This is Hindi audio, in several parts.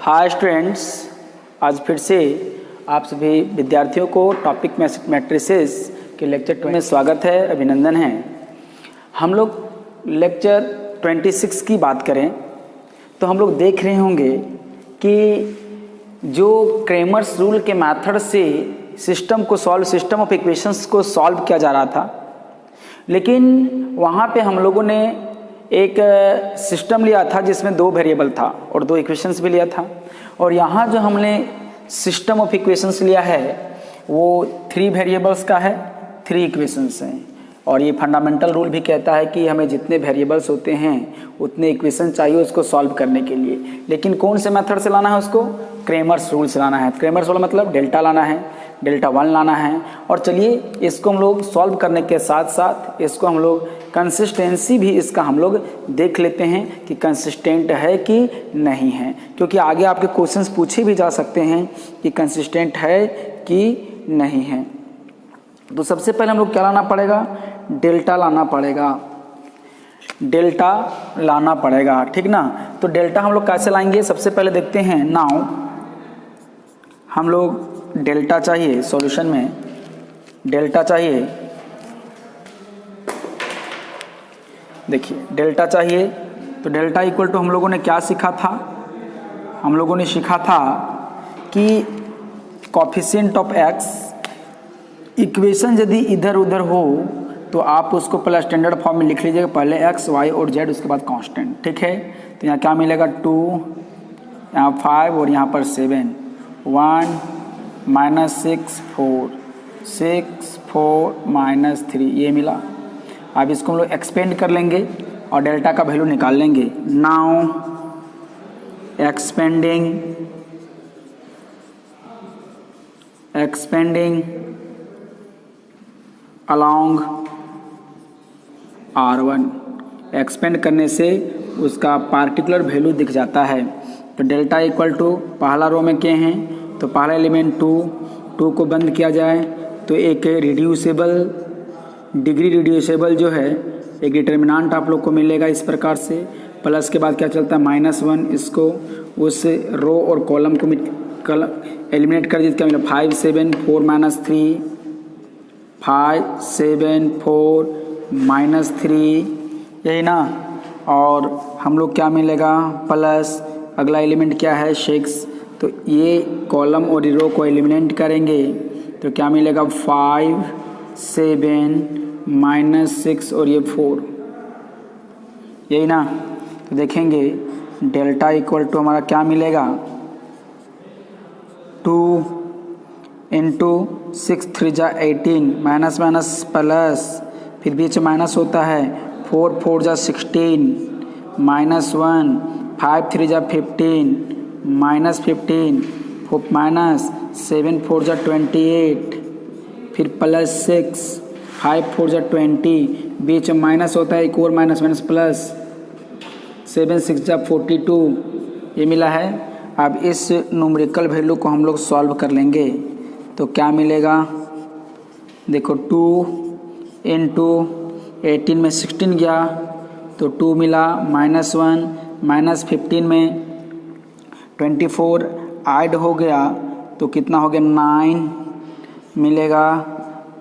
हाय स्टूडेंट्स, आज फिर से आप सभी विद्यार्थियों को टॉपिक मैट्रिसेस के लेक्चर में स्वागत है, अभिनंदन है। हम लोग लेक्चर 26 की बात करें तो हम लोग देख रहे होंगे कि जो क्रेमर्स रूल के मेथड से सिस्टम ऑफ इक्वेशंस को सॉल्व किया जा रहा था, लेकिन वहाँ पे हम लोगों ने एक सिस्टम लिया था जिसमें 2 वेरिएबल था और 2 इक्वेशंस भी लिया था। और यहाँ जो हमने सिस्टम ऑफ इक्वेशंस लिया है वो 3 वेरिएबल्स का है, 3 इक्वेशंस हैं। और ये फंडामेंटल रूल भी कहता है कि हमें जितने वेरिएबल्स होते हैं उतने इक्वेशन चाहिए उसको सॉल्व करने के लिए। लेकिन कौन से मेथड से लाना है उसको? क्रेमर्स रूल से लाना है। क्रेमर्स रूल मतलब डेल्टा लाना है, डेल्टा 1 लाना है। और चलिए इसको हम लोग सॉल्व करने के साथ साथ इसको हम लोग कंसिस्टेंसी भी इसका हम लोग देख लेते हैं कि कंसिस्टेंट है कि नहीं है, क्योंकि आगे आपके क्वेश्चंस पूछे भी जा सकते हैं कि कंसिस्टेंट है कि नहीं है। तो सबसे पहले हम लोग क्या लाना पड़ेगा? डेल्टा लाना पड़ेगा, डेल्टा लाना पड़ेगा, ठीक ना। तो डेल्टा हम लोग कैसे लाएंगे? सबसे पहले देखते हैं। नाउ हम लोग डेल्टा चाहिए, सॉल्यूशन में डेल्टा चाहिए। देखिए डेल्टा चाहिए तो डेल्टा इक्वल टू हम लोगों ने क्या सीखा था? हम लोगों ने सीखा था कि कोफिशिएंट ऑफ एक्स, इक्वेशन यदि इधर उधर हो तो आप उसको पहले स्टैंडर्ड फॉर्म में लिख लीजिएगा, पहले एक्स वाई और जेड, उसके बाद कांस्टेंट, ठीक है। तो यहाँ क्या मिलेगा? 2, यहाँ 5 और यहाँ पर 7, 1 -6 4, 6 4 -3, ये मिला। अब इसको हम लोग एक्सपेंड कर लेंगे और डेल्टा का वैल्यू निकाल लेंगे। Now expanding along R1, expand करने से उसका पार्टिकुलर वैल्यू दिख जाता है। तो डेल्टा इक्वल टू पहला रो में क्या हैं? तो पहला एलिमेंट 2 को बंद किया जाए तो एक डिग्री रिड्यूसेबल जो है एक डिटर्मिनेंट आप लोग को मिलेगा इस प्रकार से। प्लस के बाद क्या चलता है? -1, इसको उस रो और कॉलम को एलिमिनेट कर दीजिए। क्या मिला? 5 7 4 -3, 5 7 4 -3, यही ना। और हम लोग क्या मिलेगा? प्लस अगला एलिमेंट क्या है? 6। तो ये कॉलम और रो को एलिमिनेट करेंगे तो क्या मिलेगा? 5 7 -6 और ये 4, यही ना। तो देखेंगे डेल्टा इक्वल टू हमारा क्या मिलेगा? 2 × 6 3 जा 18, माइनस माइनस प्लस, फिर बीच में माइनस होता है, 4 4 जा 16, -1, 5 3 जा 15, -15, 4 माइनस 7 4 जा 28, फिर +6, 5 4 जा 20, बीच में माइनस होता है, एक और माइनस माइनस प्लस, 7 6 जा 42, ये मिला है। अब इस न्यूमेरिकल वैल्यू को हम लोग सॉल्व कर लेंगे तो क्या मिलेगा? देखो 2 × 18 में 16 गया तो 2 मिला, -1, -15 में 24 ऐड हो गया तो कितना हो गया? 9 मिलेगा,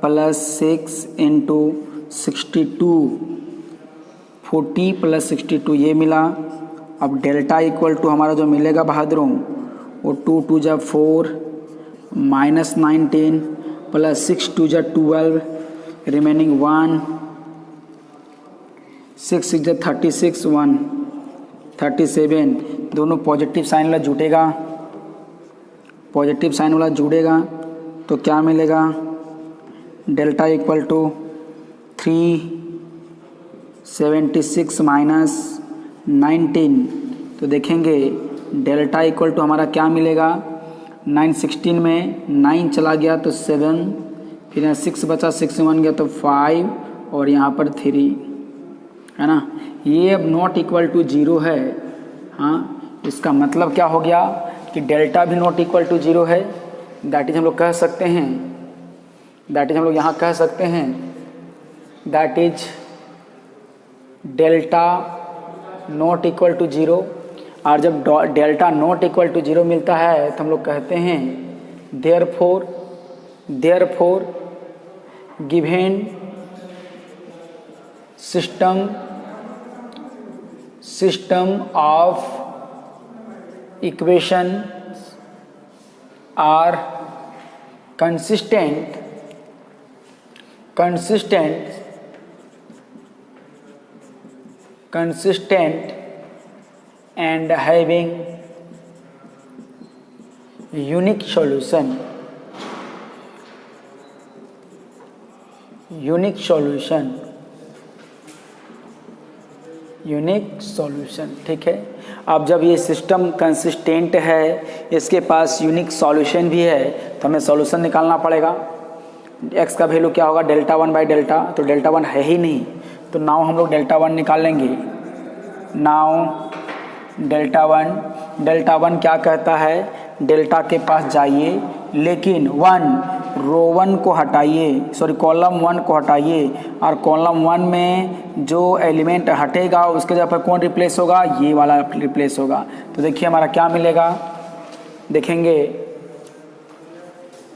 +6 × 62, 40 + 62, ये मिला। अब डेल्टा इक्वल टू हमारा जो मिलेगा बहादुरों वो 2 2 जा 4, -19 + 6 2 जा 12, रिमेनिंग 1, 6 6 जा 36, 1 37, दोनों पॉजिटिव साइन वाला जुटेगा, पॉजिटिव साइन वाला जुड़ेगा तो क्या मिलेगा? Delta equal to 376 -19। तो देखेंगे डेल्टा इक्वल टू हमारा क्या मिलेगा? 916 में 9 चला गया तो 7, फिर यहाँ 6 बचा, 6 1 गया तो 5 और यहाँ पर 3, है ना। ये अब नॉट इक्वल टू 0 है। हाँ, इसका मतलब क्या हो गया कि डेल्टा भी नॉट इक्वल टू 0 है। दैट इज हम लोग कह सकते हैं, हम लोग यहाँ कह सकते हैं that is delta not equal to 0। और जब डेल्टा नॉट इक्वल टू 0 मिलता है तो हम लोग कहते हैं therefore given system of equation are consistent and having unique solution, ठीक है। अब जब ये सिस्टम कंसिस्टेंट है, इसके पास यूनिक सॉल्यूशन भी है, तो हमें सॉल्यूशन निकालना पड़ेगा। x का वैल्यू क्या होगा, डेल्टा 1 बाई डेल्टा, तो डेल्टा 1 है ही नहीं, तो नाउ हम लोग डेल्टा 1 निकाल लेंगे। नाउ डेल्टा 1 क्या कहता है, डेल्टा के पास जाइए लेकिन कॉलम 1 को हटाइए, और कॉलम 1 में जो एलिमेंट हटेगा उसके जगह पर कौन रिप्लेस होगा, ये वाला रिप्लेस होगा। तो देखिए हमारा क्या मिलेगा, देखेंगे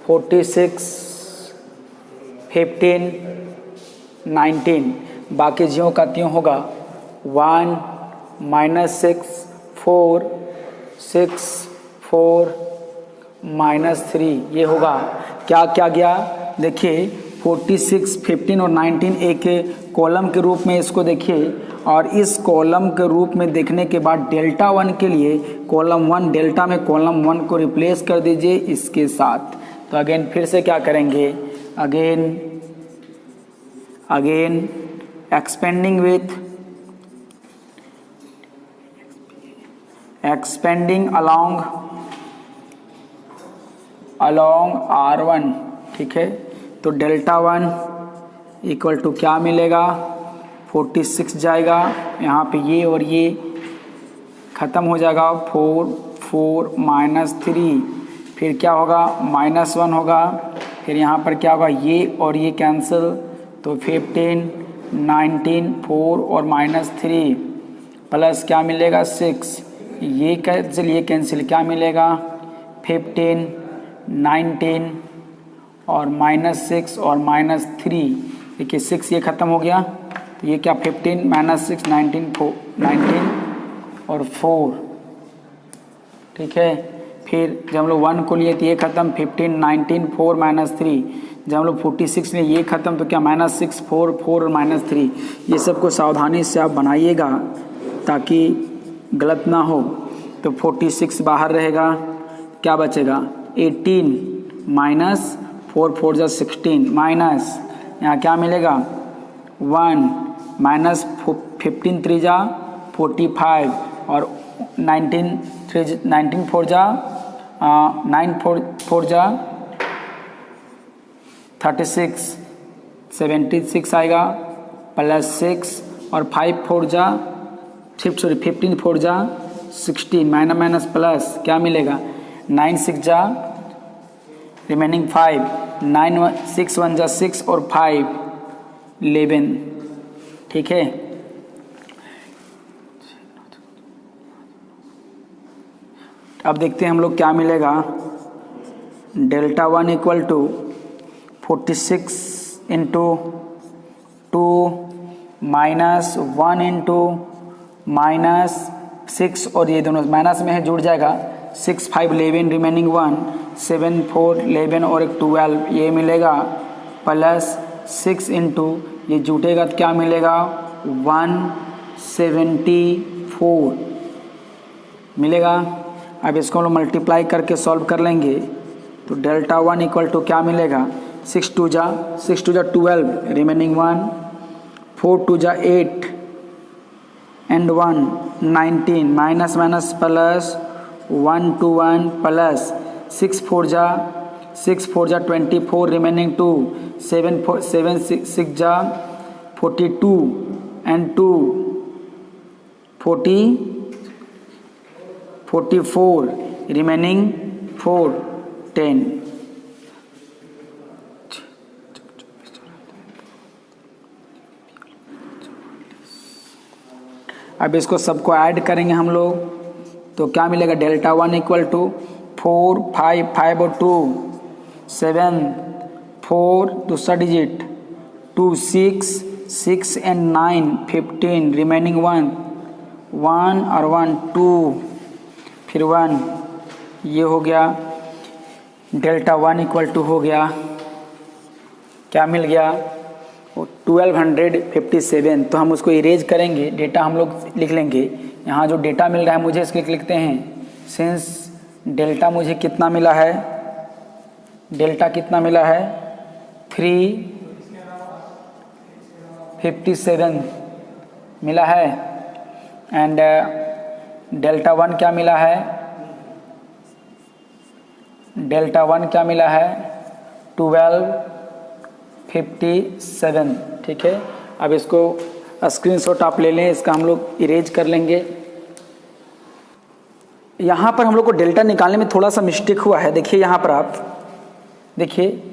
46, 15, 19, बाकी ज्यों का त्यों होगा। 1 -6 4 6 4 -3 ये होगा। क्या गया, देखिए 46, 15 और 19 एक कॉलम के रूप में इसको देखिए, और इस कॉलम के रूप में देखने के बाद डेल्टा 1 के लिए कॉलम 1 डेल्टा में कॉलम 1 को रिप्लेस कर दीजिए इसके साथ। तो अगेन फिर से क्या करेंगे, अगेन एक्सपेंडिंग along R1, ठीक है। तो डेल्टा 1 इक्वल टू क्या मिलेगा, 46 जाएगा, यहाँ पे ये और ये ख़त्म हो जाएगा, 4 -3, फिर क्या होगा, -1 होगा, फिर यहाँ पर क्या होगा, ये और ये कैंसिल, तो 15 19 4 और -3 प्लस क्या मिलेगा 6, ये कैंसिल क्या मिलेगा 15 19 और -6 और -3, देखिए 6 ये ख़त्म हो गया, तो ये क्या 15 -6 19 और 4, ठीक है। फिर जब हम लोग 1 को लिए तो ये ख़त्म, 15 19 4 -3, जब हम लोग 46 में ये ख़त्म तो क्या -6 4 4 और -3, ये सब को सावधानी से आप बनाइएगा ताकि गलत ना हो। तो 46 बाहर रहेगा, क्या बचेगा 18 माइनस 4 4 जा 16 माइनस यहाँ क्या मिलेगा 1 माइनस 15 3 जा 45 और 19 4 जा 9 4 जा 36 76 आएगा प्लस 6 और 5 4 जा 15 4 जा 16 माइनस प्लस क्या मिलेगा 9 6 जा रिमेनिंग 5 9 6 1 जा 6 और 5 11, ठीक है। अब देखते हैं हम लोग क्या मिलेगा, delta 1 equal to 46 into 2 minus 1 into -6 और ये दोनों माइनस में है जुड़ जाएगा 6 5 11 रिमेनिंग 1 7 4 11 और एक 12 ये मिलेगा प्लस 6 इंटू ये जुटेगा तो क्या मिलेगा 174 मिलेगा। अब इसको हम लोग मल्टीप्लाई करके सॉल्व कर लेंगे तो डेल्टा 1 इक्वल टू क्या मिलेगा 6 2 जा 12 रिमेनिंग 1 4 2 जा 8 and 1 19 minus minus plus 1 2 1 plus 6 4 जा 24 रिमेनिंग 2 7 6 जा 42 एंड 2 44 रिमेनिंग 4 10। अब इसको सबको ऐड करेंगे हम लोग तो क्या मिलेगा, डेल्टा 1 इक्वल टू 4 5 5 और 2 7 4 दूसरा डिजिट 2 6 6 एंड 9 15 रिमेनिंग 1 1 और 1 2 फिर 1, ये हो गया डेल्टा 1 इक्वल टू हो गया, क्या मिल गया 1257। तो हम उसको इरेज करेंगे, डेटा हम लोग लिख लेंगे। यहाँ जो डेटा मिल रहा है मुझे इसके लिखते हैं, सिंस डेल्टा मुझे कितना मिला है, डेल्टा कितना मिला है 357 मिला है एंड डेल्टा 1 क्या मिला है, डेल्टा 1 क्या मिला है 1257। ठीक है, अब इसको स्क्रीनशॉट आप ले लें, इसका हम लोग इरेज कर लेंगे। यहाँ पर हम लोग को डेल्टा निकालने में थोड़ा सा मिस्टेक हुआ है। देखिए यहाँ पर आप देखिए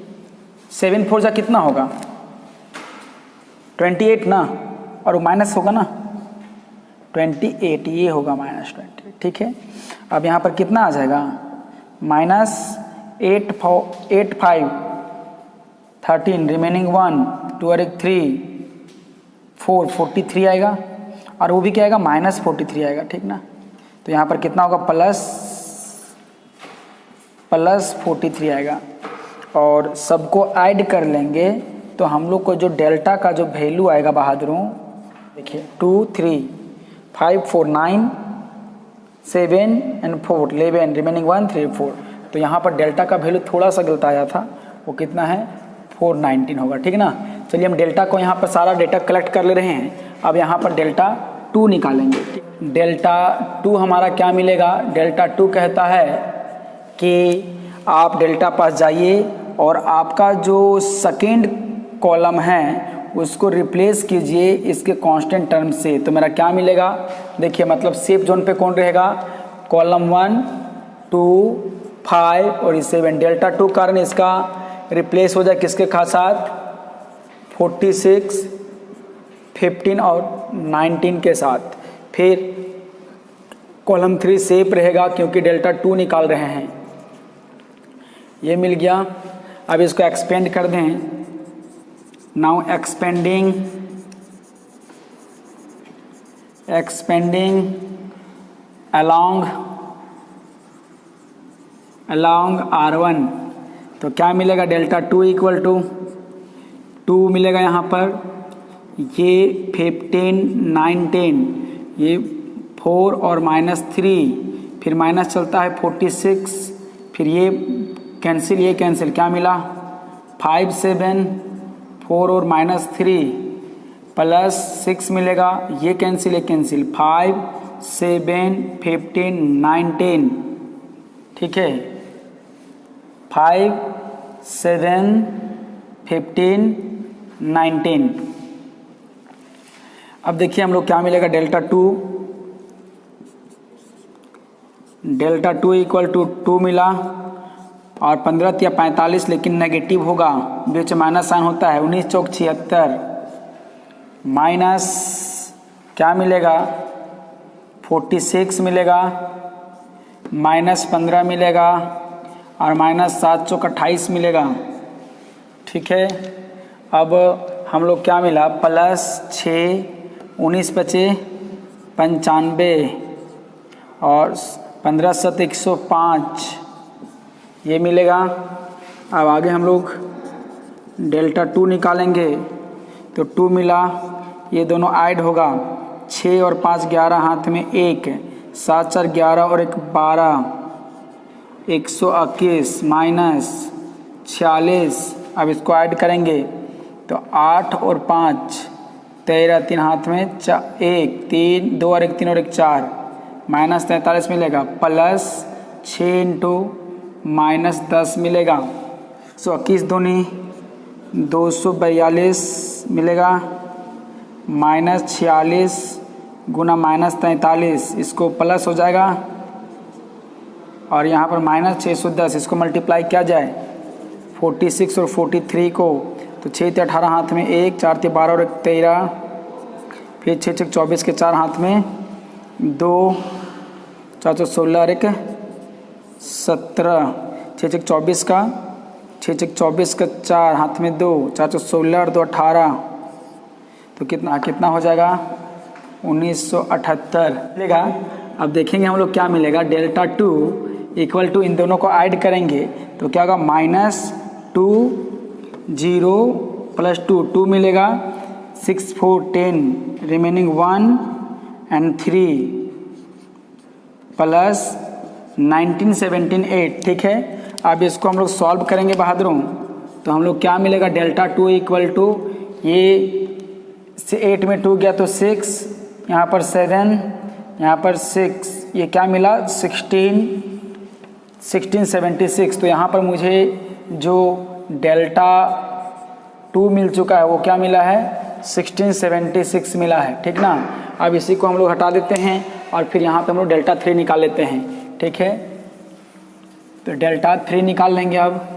7 4 जा कितना होगा 28 ना, और वो माइनस होगा ना 28, ये होगा -28। ठीक है, अब यहाँ पर कितना आ जाएगा -8 5 13 रिमेनिंग 1 2 और 1 3 4 43 आएगा, और वो भी क्या आएगा -43 आएगा। ठीक ना, तो यहाँ पर कितना होगा प्लस 43 आएगा, और सबको ऐड कर लेंगे तो हम लोग को जो डेल्टा का जो वैल्यू आएगा बहादुरों, देखिए 2 3 5 4 9 7 एंड 4 11 रिमेनिंग 1 3 4। तो यहाँ पर डेल्टा का वैल्यू थोड़ा सा गलत आया था, वो कितना है 419 होगा। ठीक ना, चलिए हम डेल्टा को यहाँ पर सारा डेटा कलेक्ट कर ले रहे हैं। अब यहाँ पर डेल्टा 2 निकालेंगे। डेल्टा 2 हमारा क्या मिलेगा, डेल्टा 2 कहता है कि आप डेल्टा पास जाइए और आपका जो सेकेंड कॉलम है उसको रिप्लेस कीजिए इसके कांस्टेंट टर्म से। तो मेरा क्या मिलेगा, देखिए मतलब सेफ जोन पे कौन रहेगा, कॉलम 1 2 5 और 7। डेल्टा 2 कारण इसका रिप्लेस हो जाए किसके साथ 46 15 और 19 के साथ। फिर कॉलम 3 सेफ रहेगा क्योंकि डेल्टा 2 निकाल रहे हैं। ये मिल गया। अब इसको एक्सपेंड कर दें। नाउ एक्सपेंडिंग along R1, तो क्या मिलेगा, डेल्टा 2 इक्वल टू 2 मिलेगा यहाँ पर, ये 15 9 10, ये 4 और -3, फिर माइनस चलता है 46, फिर ये कैंसिल, क्या मिला 5 7 4 और -3 +6 मिलेगा, ये कैंसिल 5 7 15 9 10। ठीक है, 5 7 15 19। अब देखिए हम लोग क्या मिलेगा, डेल्टा 2 इक्वल टू 2 मिला, और 15 या 45 लेकिन नेगेटिव होगा, बीच में माइनस साइन होता है, 19 चौक 76 माइनस क्या मिलेगा 46 मिलेगा, -15 मिलेगा, और -7 चौक 28 मिलेगा। ठीक है, अब हम लोग क्या मिला, +6 19 बचे 95 और 15 7 105, ये मिलेगा। अब आगे हम लोग डेल्टा 2 निकालेंगे, तो 2 मिला, ये दोनों ऐड होगा, 6 और 5 11 हाथ में 1, 7 4 11 और 1 12, 121 -46। अब इसको ऐड करेंगे तो 8 और 5 13, 3 हाथ में 1 3 2 और 1 3 और 1 4, -43 मिलेगा, +6 × -10 मिलेगा, 121 दूनी 242 मिलेगा, -46 गुना -43, इसको प्लस हो जाएगा, और यहाँ पर -610, इसको मल्टीप्लाई किया जाए 46 और 43 को, तो 6 से 18 हाथ में 1, 4 से 12 और 1 13, फिर 6 6 24 के 4 हाथ में 2, 4 चौक 16 और 1 17, 6 चौक 24 का 6 चौक 24 का 4 हाथ में 2, 4 चौक 16 और 2 18, तो कितना हो जाएगा 1978 मिलेगा। अब देखेंगे हम लोग क्या मिलेगा। डेल्टा 2 इक्वल टू इन दोनों को ऐड करेंगे तो क्या होगा -2 0 + 2 2 मिलेगा, 6 4 10 रिमेनिंग 1 एंड 3 प्लस 19 17 8। ठीक है, अब इसको हम लोग सॉल्व करेंगे बहादुरों, तो हम लोग क्या मिलेगा। डेल्टा 2 इक्वल टू ये 8 में 2 गया तो 6, यहाँ पर 7, यहाँ पर 6, ये क्या मिला 1676। तो यहाँ पर मुझे जो डेल्टा 2 मिल चुका है वो क्या मिला है 1676 मिला है। ठीक ना, अब इसी को हम लोग हटा देते हैं और फिर यहाँ पे हम लोग डेल्टा 3 निकाल लेते हैं। ठीक है, तो डेल्टा 3 निकाल लेंगे। अब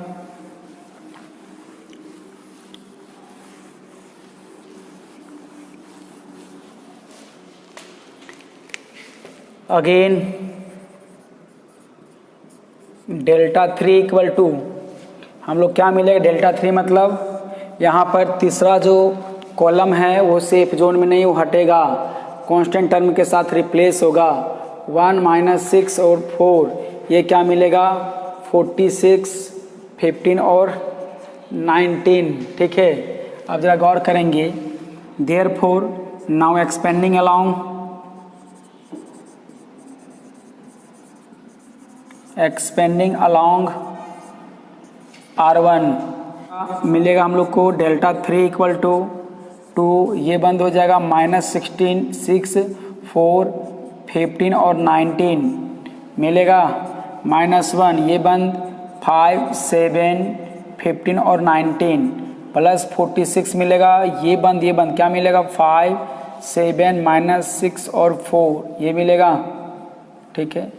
अगेन डेल्टा 3 इक्वल टू हम लोग क्या मिलेगा। डेल्टा 3 मतलब यहाँ पर तीसरा जो कॉलम है वो सेफ जोन में नहीं, वो हटेगा, कांस्टेंट टर्म के साथ रिप्लेस होगा। 1 - 6 और 4 ये क्या मिलेगा 46 15 और 19। ठीक है, अब जरा गौर करेंगे। Therefore now expanding along R1 मिलेगा हम लोग को डेल्टा 3 इक्वल टू 2, ये बंद हो जाएगा -16 6 4 15 और 19 मिलेगा, -1 ये बंद 5 7 15 और 19 प्लस 46 मिलेगा, ये बंद क्या मिलेगा 5 7 -6 और 4 ये मिलेगा। ठीक है,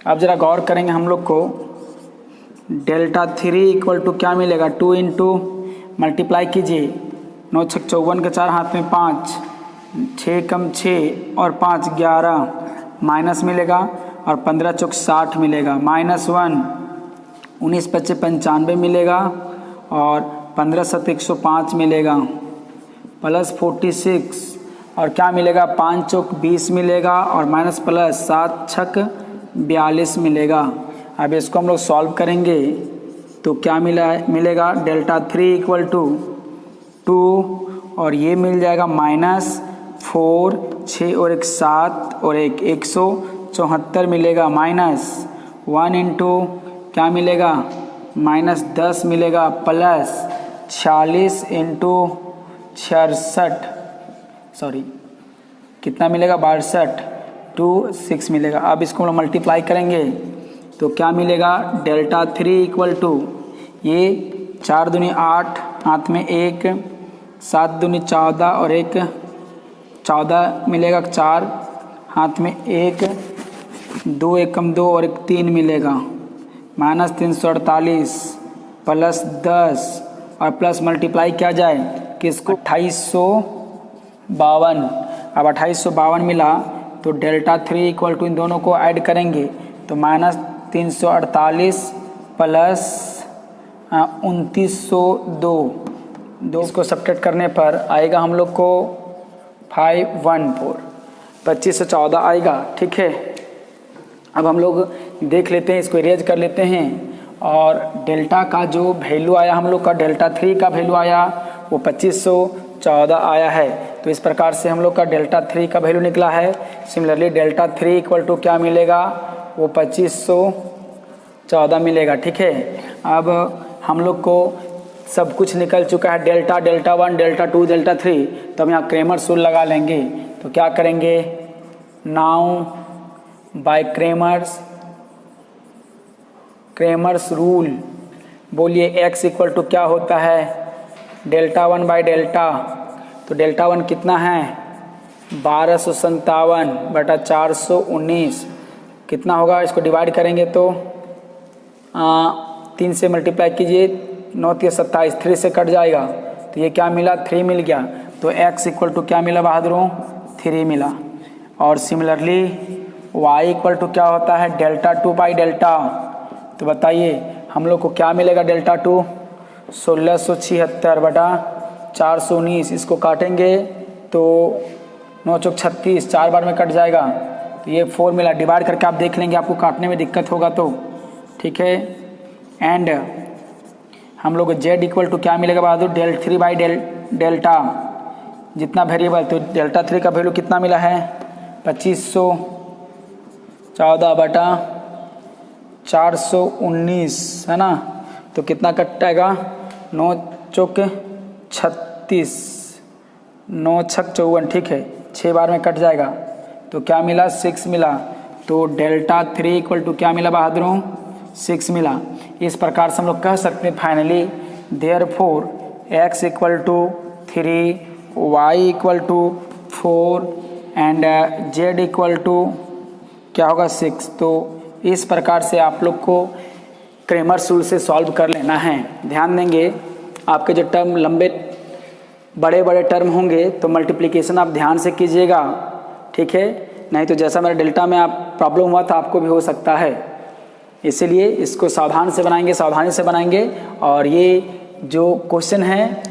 अब जरा गौर करेंगे हम लोग को। डेल्टा 3 इक्वल टू क्या मिलेगा 2 इंटू मल्टीप्लाई कीजिए, 9 छक 54 का 4 हाथ में 5, 6 कम 6 और 5 11 माइनस मिलेगा और 15 चौक 60 मिलेगा, -1 19 25 95 मिलेगा और 15 7 105 मिलेगा, प्लस 46 और क्या मिलेगा 5 चौक 20 मिलेगा और माइनस प्लस 7 छक 42 मिलेगा। अब इसको हम लोग सॉल्व करेंगे तो क्या मिलेगा डेल्टा 3 इक्वल टू 2 और ये मिल जाएगा -4 6 और 1 7 और 1 174 मिलेगा, -1 इंटू क्या मिलेगा -10 मिलेगा, प्लस 46 इंटू 66 सॉरी कितना मिलेगा 62 26 मिलेगा। अब इसको हम लोग मल्टीप्लाई करेंगे तो क्या मिलेगा डेल्टा 3 इक्वल टू ये 4 दूनी 8 हाथ में 1 7 दूनी 14 और 1 14 मिलेगा, 4 हाथ में 1 2 एकम 2 और 1 3 मिलेगा, -348 प्लस 10 और प्लस मल्टीप्लाई किया जाए किसको 2852। अब 2852 मिला तो डेल्टा 3 इक्वल टू इन दोनों को ऐड करेंगे तो -348 प्लस 2902 इसको सब्ट्रैक्ट करने पर आएगा हम लोग को 514 2514 आएगा। ठीक है, अब हम लोग देख लेते हैं, इसको इरेज कर लेते हैं और डेल्टा का जो वैल्यू आया हम लोग का डेल्टा 3 का वैल्यू आया वो 2514 आया है। तो इस प्रकार से हम लोग का डेल्टा 3 का वैल्यू निकला है। सिमिलरली डेल्टा 3 इक्वल टू क्या मिलेगा वो 2514 मिलेगा। ठीक है, अब हम लोग को सब कुछ निकल चुका है, डेल्टा 1 डेल्टा 2 डेल्टा 3, तो हम यहाँ क्रेमर्स रूल लगा लेंगे। तो क्या करेंगे नाउ बाय क्रेमर्स रूल बोलिए x इक्वल टू क्या होता है डेल्टा 1 बाई डेल्टा, तो डेल्टा 1 कितना है 1257 बटा 419 कितना होगा, इसको डिवाइड करेंगे तो 3 से मल्टीप्लाई कीजिए 9 3 27 3 से कट जाएगा तो ये क्या मिला 3 मिल गया। तो x इक्वल टू क्या मिला बहादुरों 3 मिला। और सिमिलरली y इक्वल टू क्या होता है डेल्टा 2 बाई डेल्टा। तो बताइए हम लोग को क्या मिलेगा डेल्टा 2 1676 बटा 419, इसको काटेंगे तो 9 चौक 36, 4 बार में कट जाएगा तो ये 4 मिला। डिवाइड करके आप देख लेंगे, आपको काटने में दिक्कत होगा तो ठीक है। एंड हम लोग को z इक्वल टू क्या मिलेगा बहादुर डेल 3 बाई डेल्टा, जितना वेरिएबल तो डेल्टा 3 का वैल्यू कितना मिला है 2514 बटा 419 है ना। तो कितना कटेगा 9 चौक 36, 9 छक 54, ठीक है 6 बार में कट जाएगा तो क्या मिला 6 मिला। तो डेल्टा 3 इक्वल टू क्या मिला बहादुरों 6 मिला। इस प्रकार से हम लोग कह सकते हैं finally therefore x equal to 3, y equal to 4 and z equal to क्या होगा 6। तो इस प्रकार से आप लोग को क्रेमर्स रूल से सॉल्व कर लेना है। ध्यान देंगे आपके जो टर्म लंबे बड़े बड़े टर्म होंगे तो मल्टीप्लिकेशन आप ध्यान से कीजिएगा, ठीक है, नहीं तो जैसा मेरा डेल्टा में आप प्रॉब्लम हुआ था आपको भी हो सकता है। इसीलिए इसको सावधान से बनाएंगे, सावधानी से बनाएंगे। और ये जो क्वेश्चन है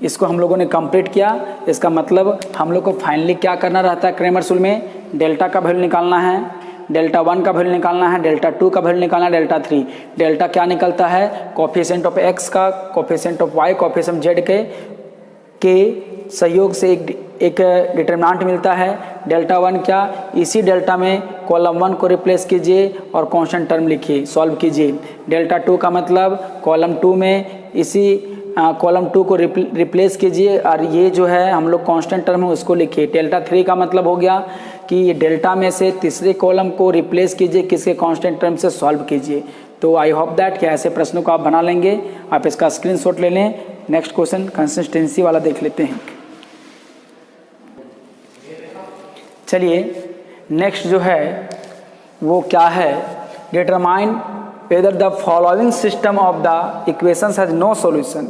इसको हम लोगों ने कंप्लीट किया। इसका मतलब हम लोग को फाइनली क्या करना रहता है क्रेमर्स रूल में, डेल्टा का वैल्यू निकालना है, डेल्टा 1 का वैल्यू निकालना है, डेल्टा 2 का वैल्यू निकालना है, डेल्टा 3। डेल्टा क्या निकलता है कोफिशिएंट ऑफ x का, coefficient of y, coefficient z के सहयोग से एक डिटरमिनेंट मिलता है। डेल्टा 1 क्या, इसी डेल्टा में कॉलम 1 को रिप्लेस कीजिए और कांस्टेंट टर्म लिखिए, सॉल्व कीजिए। डेल्टा 2 का मतलब कॉलम 2 में इसी कॉलम 2 को रिप्लेस कीजिए और ये जो है हम लोग कांस्टेंट टर्म है उसको लिखिए। डेल्टा 3 का मतलब हो गया कि ये डेल्टा में से तीसरे कॉलम को रिप्लेस कीजिए, किसके कांस्टेंट टर्म से सॉल्व कीजिए। तो आई होप दैट कि ऐसे प्रश्नों को आप बना लेंगे। आप इसका स्क्रीनशॉट ले लें। नेक्स्ट क्वेश्चन कंसिस्टेंसी वाला देख लेते हैं। चलिए नेक्स्ट जो है वो क्या है, determine whether the following system of the equations has no solution.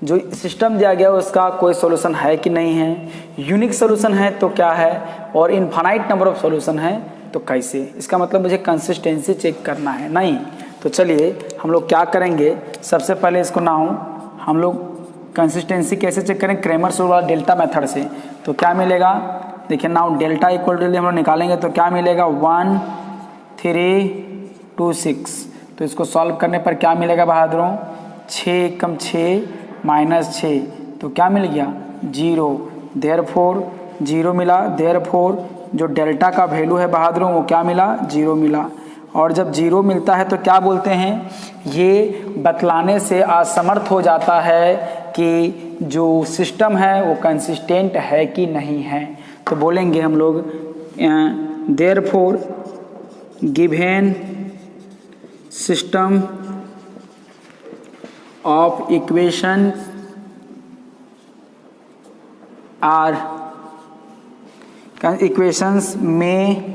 जो सिस्टम दिया गया उसका कोई सॉल्यूशन है कि नहीं है, यूनिक सॉल्यूशन है तो क्या है, और इनफाइनाइट नंबर ऑफ सॉल्यूशन है तो कैसे। इसका मतलब मुझे कंसिस्टेंसी चेक करना है नहीं। तो चलिए हम लोग क्या करेंगे, सबसे पहले इसको नाउ हम लोग कंसिस्टेंसी कैसे चेक करें, क्रेमर्स रूल वाला डेल्टा मेथड से। तो क्या मिलेगा देखिए नाउ डेल्टा इक्वल टू हम लोग निकालेंगे तो क्या मिलेगा 1326। तो इसको सॉल्व करने पर क्या मिलेगा बहादुरों 6 कम 6 माइनस 6 तो क्या मिल गया 0। देयरफॉर 0 मिला, देयरफॉर जो डेल्टा का वैल्यू है बहादुरों वो क्या मिला 0 मिला। और जब 0 मिलता है तो क्या बोलते हैं, ये बतलाने से असमर्थ हो जाता है कि जो सिस्टम है वो कंसिस्टेंट है कि नहीं है। तो बोलेंगे हम लोग therefore given system of equation are equations में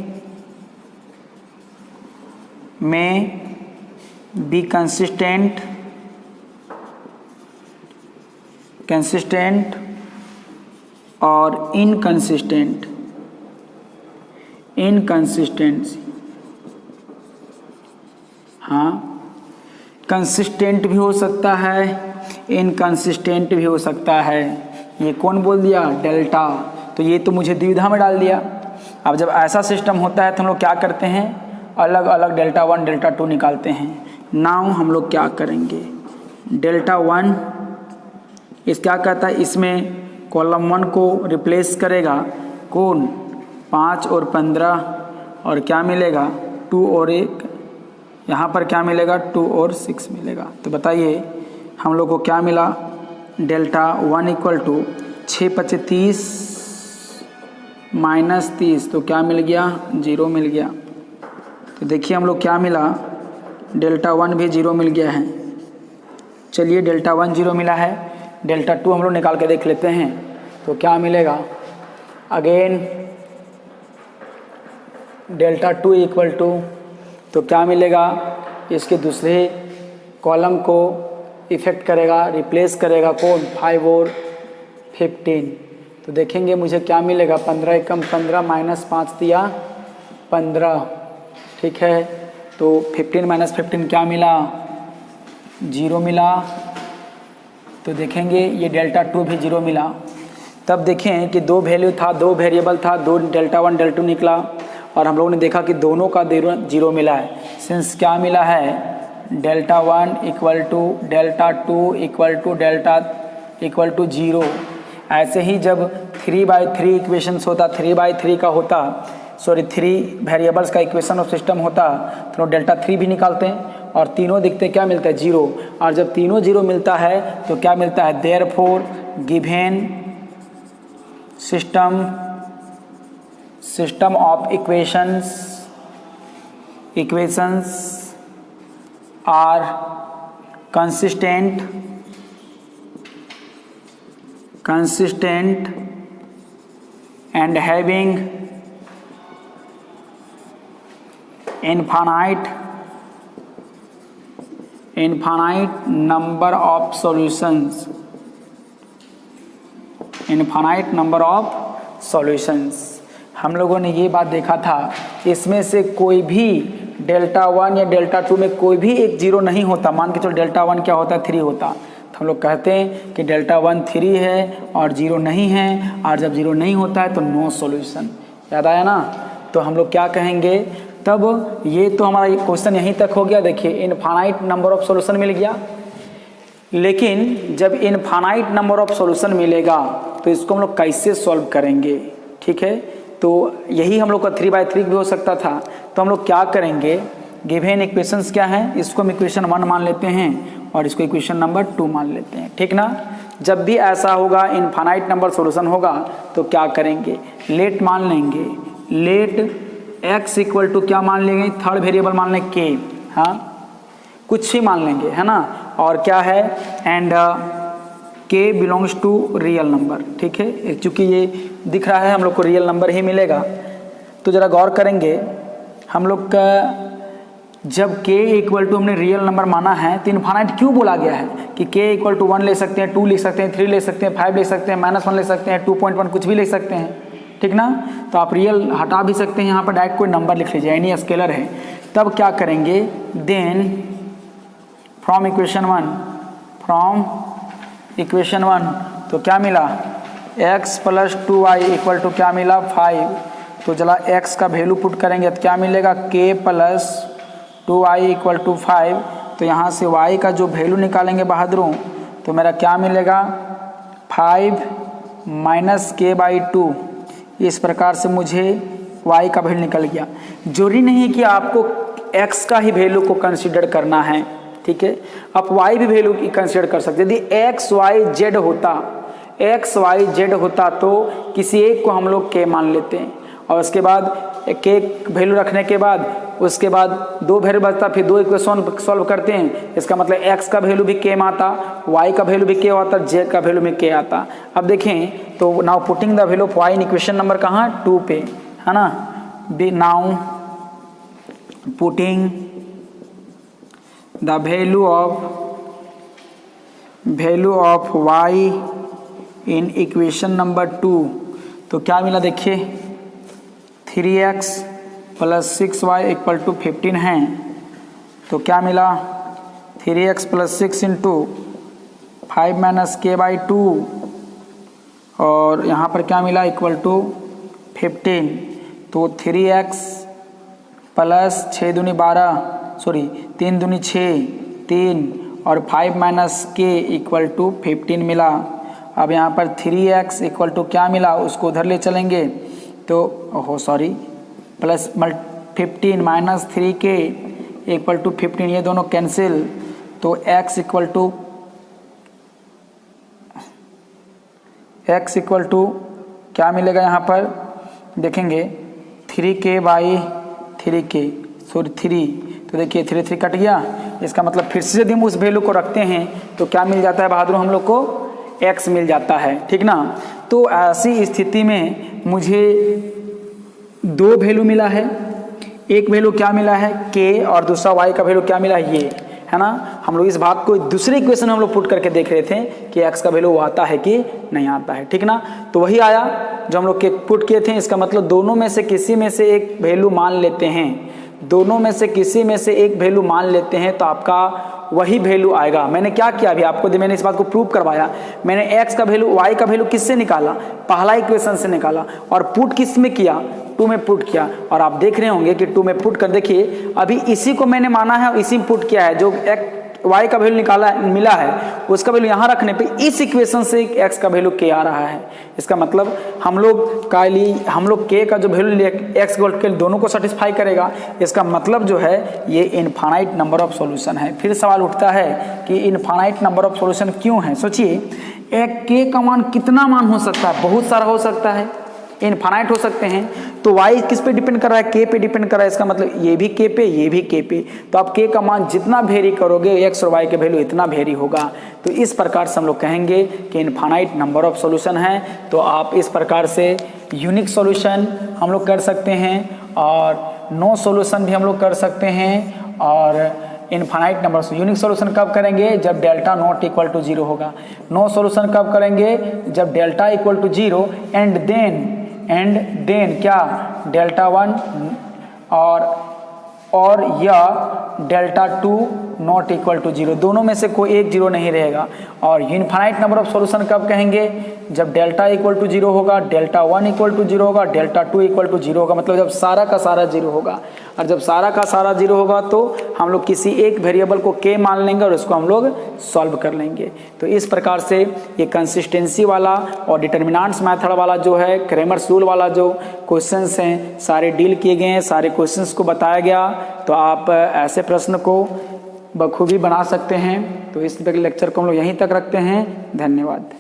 बी कंसिस्टेंट और इनकंसिस्टेंसी। हाँ कंसिस्टेंट भी हो सकता है, इनकंसिस्टेंट भी हो सकता है। ये कौन बोल दिया डेल्टा, तो ये तो मुझे द्विधा में डाल दिया। अब जब ऐसा सिस्टम होता है तो हम लोग क्या करते हैं, अलग अलग डेल्टा 1 डेल्टा 2 निकालते हैं। नाउ हम लोग क्या करेंगे, डेल्टा 1 इस क्या कहता है, इसमें कॉलम 1 को रिप्लेस करेगा कौन 5 और 15 और क्या मिलेगा 2 और 1, यहाँ पर क्या मिलेगा 2 और 6 मिलेगा। तो बताइए हम लोग को क्या मिला, डेल्टा 1 इक्वल टू 6 5 30 माइनस 30 तो क्या मिल गया 0 मिल गया। तो देखिए हम लोग क्या मिला, डेल्टा 1 भी 0 मिल गया है। चलिए डेल्टा 1 0 मिला है, डेल्टा 2 हम लोग निकाल के देख लेते हैं तो क्या मिलेगा। अगेन डेल्टा 2 इक्वल टू तो क्या मिलेगा, इसके दूसरे कॉलम को इफेक्ट करेगा, रिप्लेस करेगा कौन 5 और 15। तो देखेंगे मुझे क्या मिलेगा, 15 एकम 15 माइनस 5 दिया 15, ठीक है। तो 15 माइनस 15 क्या मिला, 0 मिला। तो देखेंगे ये डेल्टा 2 भी 0 मिला। तब देखें कि दो वैल्यू था, दो वेरिएबल था, दो डेल्टा 1 डेल्टा 2 निकला और हम लोगों ने देखा कि दोनों का 0 मिला है। सिंस क्या मिला है, delta 1 equal to delta 2 equal to delta equal to 0। ऐसे ही जब 3/3 इक्वेशंस होता, 3/3 का होता, सॉरी 3 वेरिएबल्स का इक्वेशन ऑफ सिस्टम होता, तो डेल्टा 3 भी निकालते हैं और तीनों दिखते क्या मिलता है, 0। और जब तीनों 0 मिलता है तो क्या मिलता है, therefore given system of equations are consistent and having infinite number of solutions, हम लोगों ने ये बात देखा था, इसमें से कोई भी डेल्टा 1 या डेल्टा 2 में कोई भी एक 0 नहीं होता। मान के चलो डेल्टा 1 क्या होता है, 3 होता, तो हम लोग कहते हैं कि डेल्टा 1 3 है और 0 नहीं है, और जब 0 नहीं होता है तो नो सॉल्यूशन। याद आया ना। तो हम लोग क्या कहेंगे तब, ये तो हमारा क्वेश्चन यहीं तक हो गया। देखिए इनफाइनाइट नंबर ऑफ सॉल्यूशन मिल गया, लेकिन जब इनफाइनाइट नंबर ऑफ सॉल्यूशन मिलेगा तो इसको हम लोग कैसे सॉल्व करेंगे, ठीक है। तो यही हम लोग का 3/3 भी हो सकता था। तो हम लोग क्या करेंगे, गिवन इक्वेशंस क्या है, इसको हम इक्वेशन 1 मान लेते हैं और इसको इक्वेशन नंबर 2 मान लेते हैं, ठीक ना। जब भी ऐसा होगा इनफाइनाइट नंबर सॉल्यूशन होगा तो क्या करेंगे, लेट मान लेंगे, लेट x इक्वल टू क्या मान लेंगे, थर्ड वेरिएबल मान लें k, हाँ कुछ ही मान लेंगे, है ना। और क्या है, and k belongs to real number, ठीक है। चूँकि ये दिख रहा है हम लोग को रियल नंबर ही मिलेगा। तो ज़रा गौर करेंगे हम लोग का, जब k इक्वल टू हमने रियल नंबर माना है तो इनफाइनाइट क्यों बोला गया है कि k इक्वल टू 1 ले सकते हैं, 2 लिख सकते हैं, 3 ले सकते हैं, 5 ले सकते हैं, -1 ले सकते हैं, 2.1 कुछ भी ले सकते हैं, ठीक ना। तो आप रियल हटा भी सकते हैं, यहाँ पर डायरेक्ट कोई नंबर लिख लीजिए, यानी स्केलर है। तब क्या करेंगे, देन फ्रॉम इक्वेशन 1 तो क्या मिला, x + 2y इक्वल टू क्या मिला, 5। तो चला x का वैल्यू पुट करेंगे तो क्या मिलेगा, k + 2y इक्वल टू 5। तो यहाँ से y का जो वैल्यू निकालेंगे बहादुरों, तो मेरा क्या मिलेगा, 5 - k/2। इस प्रकार से मुझे y का वैल्यू निकल गया। जरूरी नहीं है कि आपको x का ही वैल्यू को कंसीडर करना है, ठीक है। आप y भी वैल्यू कंसीडर कर सकते हैं। यदि x y z होता तो किसी एक को हम लोग k मान लेते हैं और उसके बाद k वैल्यू रखने के बाद उसके बाद 2 वैल्यू बचता, फिर 2 इक्वेशन सॉल्व करते हैं। इसका मतलब x का वैल्यू भी k में आता, y का वैल्यू भी k आता, z का वैल्यू भी k आता। अब देखें तो now putting the value of y in equation number कहाँ, 2 पे, है ना। Now putting the value of y in equation number 2 तो क्या मिला, देखिए 3x + 6y इक्वल टू 15 है। तो क्या मिला, 3x + 6 इंटू 5 - k/2 और यहाँ पर क्या मिला, इक्वल टू 15। तो 3x + 6 दूनी 12, सॉरी 3 दूनी 6, 3 और 5 - k इक्वल टू 15 मिला। अब यहाँ पर 3x इक्वल टू क्या मिला, उसको उधर ले चलेंगे तो प्लस 15 - 3k इक्वल टू 15, ये दोनों कैंसिल। तो x इक्वल टू क्या मिलेगा, यहाँ पर देखेंगे 3k/3k, सॉरी 3। तो देखिए 3 कट गया। इसका मतलब फिर से यदि हम उस वैल्यू को रखते हैं तो क्या मिल जाता है बहादुर, हम लोग को x मिल जाता है, ठीक ना। तो ऐसी स्थिति में मुझे 2 वैल्यू मिला है, एक वैल्यू क्या मिला है k और दूसरा y का वैल्यू क्या मिला है, ये है ना। हम लोग इस बात को दूसरे इक्वेशन में हम लोग पुट करके देख रहे थे कि x का वैल्यू आता है कि नहीं आता है, ठीक ना। तो वही आया जो हम लोग के पुट किए थे। इसका मतलब दोनों में से किसी में से एक वैल्यू मान लेते हैं, दोनों में से किसी में से एक वैल्यू मान लेते हैं तो आपका वही वैल्यू आएगा। मैंने क्या किया अभी आपको, मैंने इस बात को प्रूव करवाया। मैंने x का वैल्यू y का वैल्यू किससे निकाला, पहला इक्वेशन से निकाला, और पुट किस में किया, 2 में पुट किया। और आप देख रहे होंगे कि 2 में पुट कर देखिए, अभी इसी को मैंने माना है और इसी में पुट किया है। जो y का वैल्यू निकाला मिला है उसका वैल्यू यहाँ रखने पे इस इक्वेशन से x का वैल्यू k आ रहा है। इसका मतलब हम लोग k का जो वैल्यू x के दोनों को सेटिस्फाई करेगा। इसका मतलब जो है ये इनफाइनाइट नंबर ऑफ सॉल्यूशन है। फिर सवाल उठता है कि इनफाइनाइट नंबर ऑफ सॉल्यूशन क्यों है। सोचिए एक k का मान कितना मान हो सकता है, बहुत सारा हो सकता है, इनफाइनाइट हो सकते हैं। तो y किस पे डिपेंड कर रहा है, k पे डिपेंड कर रहा है। इसका मतलब ये भी k पे, ये भी k पे। तो आप k का मान जितना वेरी करोगे x और y के वैल्यू इतना वेरी होगा। तो इस प्रकार से हम लोग कहेंगे कि इनफाइनाइट नंबर ऑफ सॉल्यूशन है। तो आप इस प्रकार से यूनिक सॉल्यूशन हम लोग कर सकते हैं और नो सॉल्यूशन भी हम लोग कर सकते हैं। और इनफाइनाइट नंबर से यूनिक सॉल्यूशन कब करेंगे, जब डेल्टा नॉट इक्वल टू 0 होगा। नो सॉल्यूशन कब करेंगे, जब delta equal to 0 and then क्या डेल्टा 1 और या डेल्टा 2 नॉट इक्वल टू 0, दोनों में से कोई एक 0 नहीं रहेगा। और इनफाइनाइट नंबर ऑफ सॉल्यूशन कब कहेंगे, जब डेल्टा इक्वल टू 0 होगा, डेल्टा 1 इक्वल टू 0 होगा, डेल्टा 2 इक्वल टू 0 होगा। मतलब जब सारा का सारा 0 होगा। और जब सारा का सारा 0 होगा तो हम लोग किसी एक वेरिएबल को k मान लेंगे और उसको हम लोग सॉल्व कर लेंगे। तो इस प्रकार से ये कंसिस्टेंसी वाला और डिटर्मिनेंट्स मेथड वाला जो है, क्रेमर्स रूल वाला जो क्वेश्चंस हैं सारे डील किए गए हैं, सारे क्वेश्चंस को बताया गया। तो आप ऐसे प्रश्न को बखूबी बना सकते हैं। तो इस लेक्चर को हम लोग यहीं तक रखते हैं। धन्यवाद।